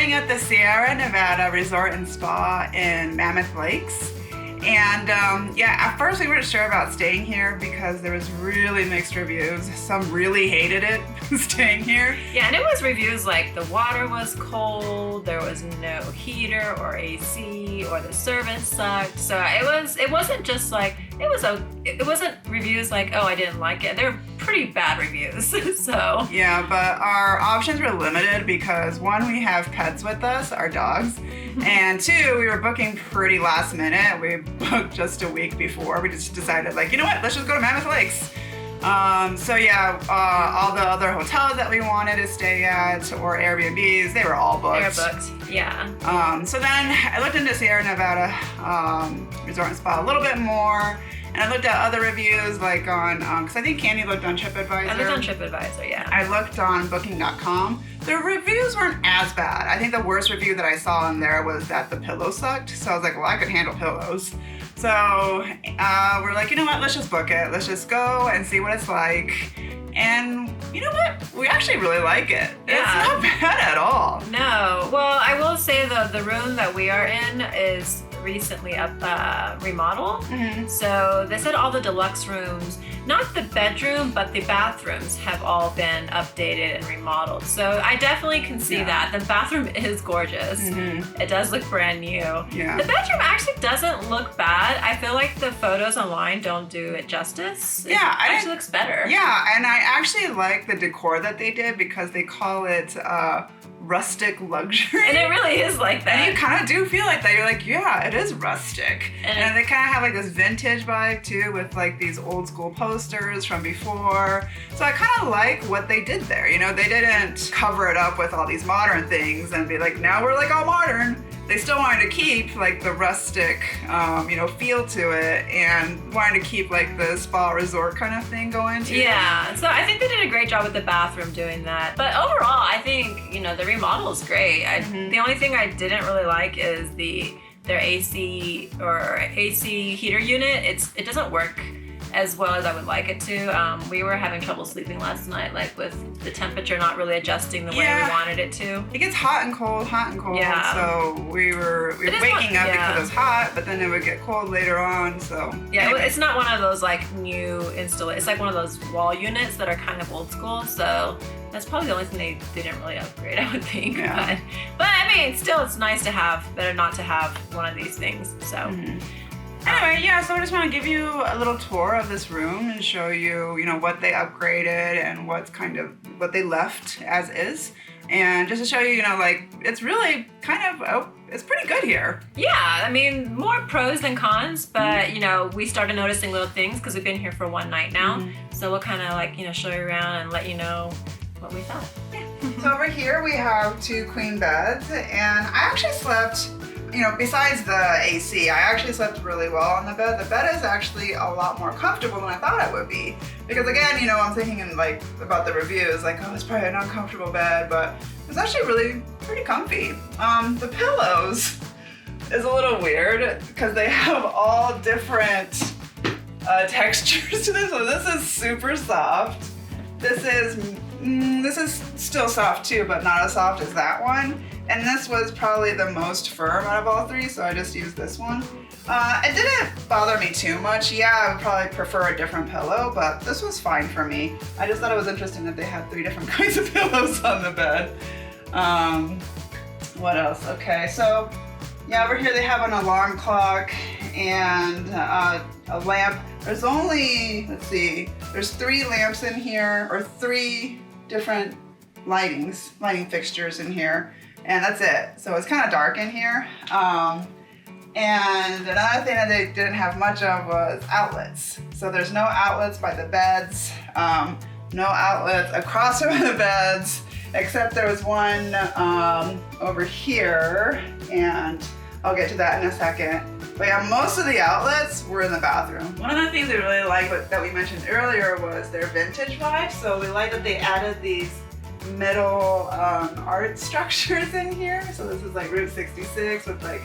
staying at the Sierra Nevada Resort and Spa in Mammoth Lakes. And yeah, at first we weren't sure about staying here because there was really mixed reviews. Some really hated it staying here. Yeah, and it was reviews like the water was cold, there was no heater or AC, or the service sucked. So it wasn't just like it wasn't reviews like, oh, I didn't like it. They're pretty bad reviews. So yeah, but our options were limited because one, we have pets with us, our dogs, and two, we were booking pretty last minute. We booked just a week before. We just decided, like, you know what, let's just go to Mammoth Lakes. So yeah, all the other hotels that we wanted to stay at or Airbnbs, they were all booked. they were booked, yeah. So then I looked into Sierra Nevada Resort and Spa a little bit more, and I looked at other reviews like on, because I think Candy looked on TripAdvisor. I looked on TripAdvisor, yeah. I looked on Booking.com. The reviews weren't as bad. I think the worst review that I saw on there was that the pillow sucked. So I was like, well, I could handle pillows. So we're like, you know what, let's just book it. Let's just go and see what it's like. And you know what? We actually really like it. Yeah. It's not bad at all. No. Well, I will say though, the room that we are in is recently remodeled. So they said all the deluxe rooms, not the bedroom, but the bathrooms have all been updated and remodeled. So I definitely can see that. The bathroom is gorgeous. It does look brand new. Yeah. The bedroom actually doesn't look bad. I feel like the photos online don't do it justice. It actually looks better. Yeah, and I actually like the decor that they did because they call it rustic luxury. And it really is like that. And you kind of do feel like that. You're like, yeah, it is rustic. And they kind of have like this vintage vibe too with like these old school posters from before. So I kind of like what they did there. You know, they didn't cover it up with all these modern things and be like, now we're like all modern. They still wanted to keep like the rustic, feel to it, and wanted to keep like the spa resort kind of thing going too. Yeah, so I think they did a great job with the bathroom doing that. But overall, I think, the remodel is great. The only thing I didn't really like is their AC heater unit. It doesn't work as well as I would like it to. We were having trouble sleeping last night, like with the temperature not really adjusting the way we wanted it to. It gets hot and cold. Yeah. So we were waking up because it was hot, but then it would get cold later on. So yeah, anyway. It's not one of those like new install. It's like one of those wall units that are kind of old school. So that's probably the only thing they didn't really upgrade, I would think. Yeah. But I mean, still, it's nice to have. Better not to have one of these things. So. Anyway, yeah, so I just want to give you a little tour of this room and show you, what they upgraded and what they left as is. And just to show you, it's really it's pretty good here. Yeah, I mean, more pros than cons, but, we started noticing little things because we've been here for one night now. So we'll kind of show you around and let you know what we thought. Yeah. So over here we have 2 queen beds, and I actually slept, besides the AC, I actually slept really well on the bed. The bed is actually a lot more comfortable than I thought it would be. Because again, I'm thinking about the reviews, like, oh, it's probably an uncomfortable bed, but it's actually really pretty comfy. The pillows is a little weird because they have all different textures to this. So this is super soft. This is still soft too, but not as soft as that one. And this was probably the most firm out of all 3, so I just used this one. It didn't bother me too much. Yeah, I would probably prefer a different pillow, but this was fine for me. I just thought it was interesting that they had 3 different kinds of pillows on the bed. What else? Okay, so yeah, over here they have an alarm clock and a lamp. There's only, there's 3 lamps in here, or 3 different lighting fixtures in here. And that's it. So it's kind of dark in here. And another thing that they didn't have much of was outlets. So there's no outlets by the beds, no outlets across from the beds, except there was one over here, and I'll get to that in a second. But yeah, most of the outlets were in the bathroom. One of the things we really liked that we mentioned earlier was their vintage vibe. So we like that they added these metal art structures in here. So this is like Route 66 with like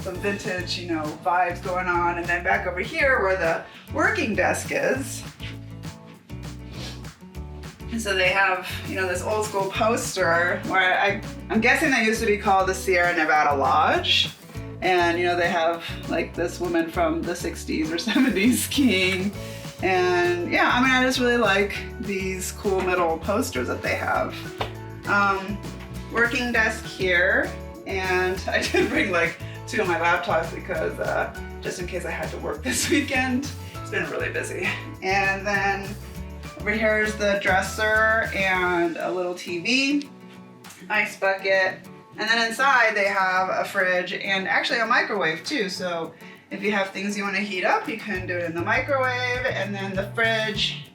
some vintage, vibes going on. And then back over here where the working desk is, And so they have, you know, this old school poster where I'm guessing they used to be called the Sierra Nevada Lodge. And, you know, they have like this woman from the 60s or 70s skiing. And yeah, I mean, I just really like these cool metal posters that they have. Working desk here. And I did bring like 2 of my laptops because just in case I had to work this weekend. It's been really busy. And then over here is the dresser and a little TV, ice bucket. And then inside they have a fridge and actually a microwave too. So if you have things you want to heat up, you can do it in the microwave. And then the fridge,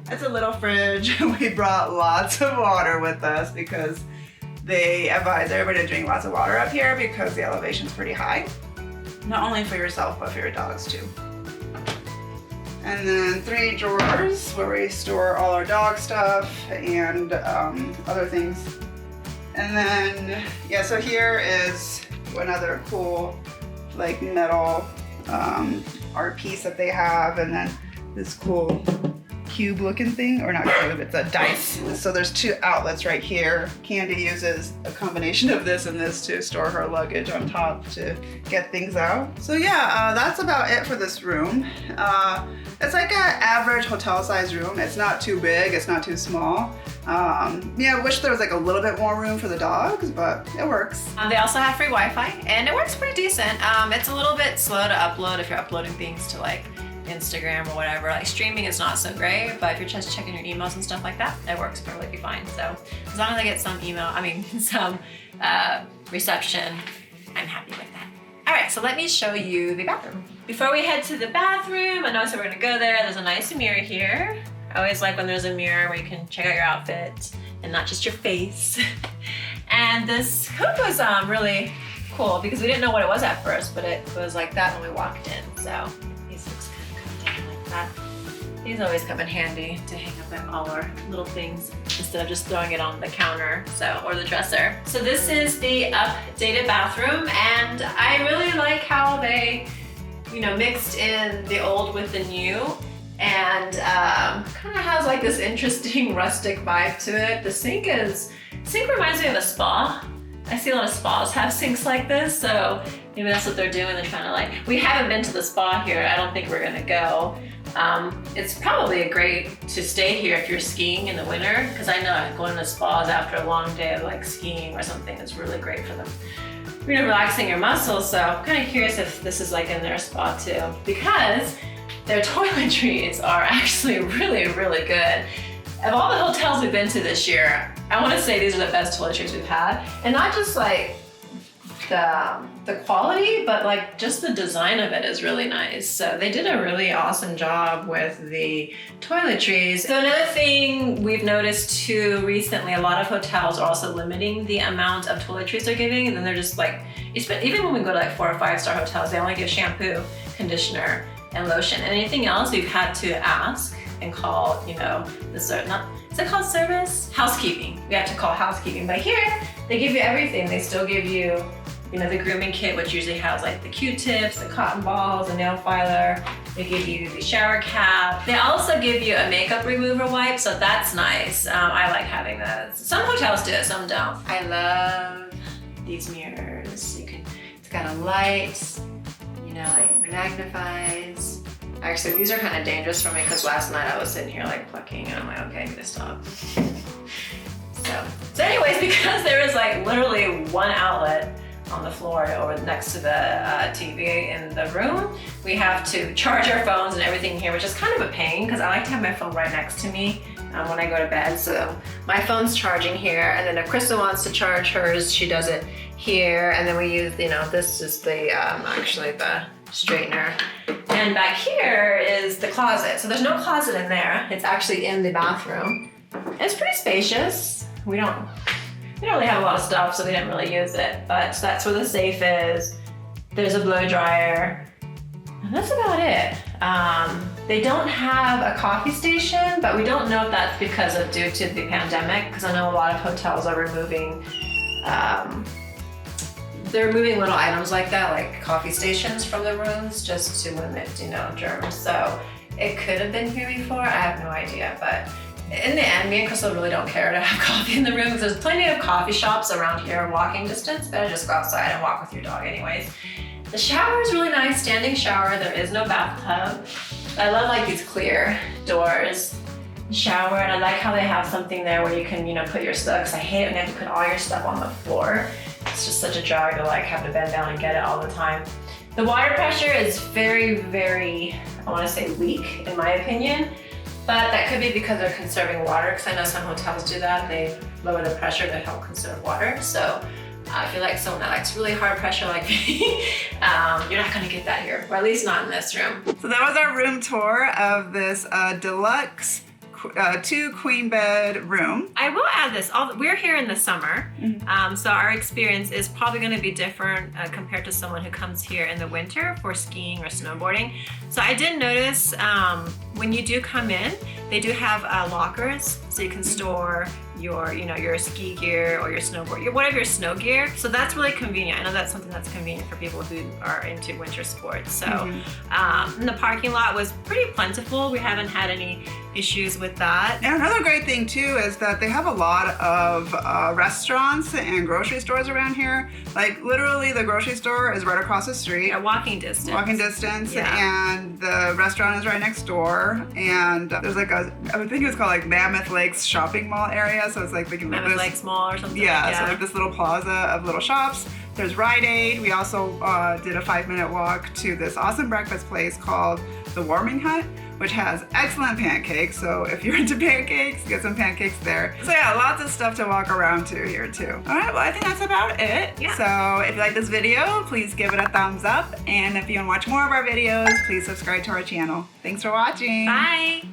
it's a little fridge. We brought lots of water with us because they advise everybody to drink lots of water up here because the elevation's pretty high. Not only for yourself, but for your dogs too. And then 3 drawers where we store all our dog stuff and other things. And then, yeah, so here is another cool like metal art piece that they have. And then this cool cube looking thing, or not cube, it's a dice. So there's 2 outlets right here. Candy uses a combination of this and this to store her luggage on top to get things out. So yeah, that's about it for this room. It's like an average hotel size room. It's not too big, it's not too small. Yeah, I wish there was like a little bit more room for the dogs, but it works. They also have free Wi-Fi and it works pretty decent. It's a little bit slow to upload if you're uploading things to like Instagram or whatever. Like streaming is not so great, but if you're just checking your emails and stuff like that, it works perfectly fine. So as long as I get some some reception, I'm happy with that. All right, so let me show you the bathroom. Before we head to the bathroom, I know so we're gonna go there. There's a nice mirror here. I always like when there's a mirror where you can check out your outfit and not just your face. And this hoop was really cool because we didn't know what it was at first, but it was like that when we walked in. So these hooks kind of come down like that. These always come in handy to hang up all our little things instead of just throwing it on the counter, or the dresser. So this is the updated bathroom, and I really like how they, mixed in the old with the new, and kind of has like this interesting rustic vibe to it. The sink reminds me of a spa. I see a lot of spas have sinks like this, so maybe that's what they're doing. They're trying to like, we haven't been to the spa here. I don't think we're gonna go. It's probably great to stay here if you're skiing in the winter, because I know going to spas after a long day of like skiing or something is really great for them. Relaxing your muscles, so I'm kind of curious if this is like in their spa too, because their toiletries are actually really, really good. Of all the hotels we've been to this year, I want to say these are the best toiletries we've had, and not just like the quality, but like just the design of it is really nice. So they did a really awesome job with the toiletries. So another thing we've noticed too recently, a lot of hotels are also limiting the amount of toiletries they're giving, and then they're just like, even when we go to like 4 or 5 star hotels, they only give shampoo, conditioner, and lotion. And anything else we've had to ask and call, is it called service? Housekeeping. We have to call housekeeping. But here, they give you everything. They still give you, the grooming kit, which usually has like the Q-tips, the cotton balls, a nail filer. They give you the shower cap. They also give you a makeup remover wipe, so that's nice. I like having those. Some hotels do it, some don't. I love these mirrors. It's got a light, like magnifies. Actually, these are kind of dangerous for me because last night I was sitting here like plucking and I'm like, okay, I'm gonna stop. So anyways, because there is like literally one outlet on the floor over next to the TV in the room, we have to charge our phones and everything here, which is kind of a pain because I like to have my phone right next to me when I go to bed. So my phone's charging here, and then if Krista wants to charge hers, she does it here, and then we use, this is the actually the straightener. And back here is the closet. So there's no closet in there. It's actually in the bathroom. It's pretty spacious. We don't really have a lot of stuff, so we didn't really use it. But that's where the safe is. There's a blow dryer. And that's about it. They don't have a coffee station, but we don't know if that's due to the pandemic, because I know a lot of hotels are removing they're removing little items like that, like coffee stations from the rooms, just to limit, germs. So it could have been here before, I have no idea, but in the end, me and Crystal really don't care to have coffee in the room because there's plenty of coffee shops around here walking distance. Better just go outside and walk with your dog anyways. The shower is really nice, standing shower. There is no bathtub. I love like these clear doors. Shower, and I like how they have something there where you can, you know, put your stuff, because I hate it when you have to put all your stuff on the floor. It's just such a drag to like have to bend down and get it all the time. The water pressure is very, very, I want to say weak in my opinion, but that could be because they're conserving water, because I know some hotels do that. They lower the pressure to help conserve water. So I feel like someone that likes really hard pressure like me, you're not gonna get that here, or at least not in this room. So that was our room tour of this deluxe 2 queen bed room. I will add this, we're here in the summer, so our experience is probably going to be different compared to someone who comes here in the winter for skiing or snowboarding. So I did notice when you do come in, they do have lockers, so you can store your, you know, your ski gear or your snowboard, whatever your snow gear. So that's really convenient. I know that's something that's convenient for people who are into winter sports. So and the parking lot was pretty plentiful. We haven't had any issues with that. And another great thing too is that they have a lot of restaurants and grocery stores around here. Like literally the grocery store is right across the street. Yeah, walking distance. Yeah. And the restaurant is right next door. And there's like I think it was called like Mammoth Lakes shopping mall area. So it's like Mammoth Lakes Mall or something. Yeah, so like this little plaza of little shops. There's Rite Aid. We also did a 5-minute walk to this awesome breakfast place called The Warming Hut, which has excellent pancakes. So if you're into pancakes, get some pancakes there. So yeah, lots of stuff to walk around to here too. All right, well, I think that's about it. Yeah. So if you like this video, please give it a thumbs up. And if you want to watch more of our videos, please subscribe to our channel. Thanks for watching. Bye.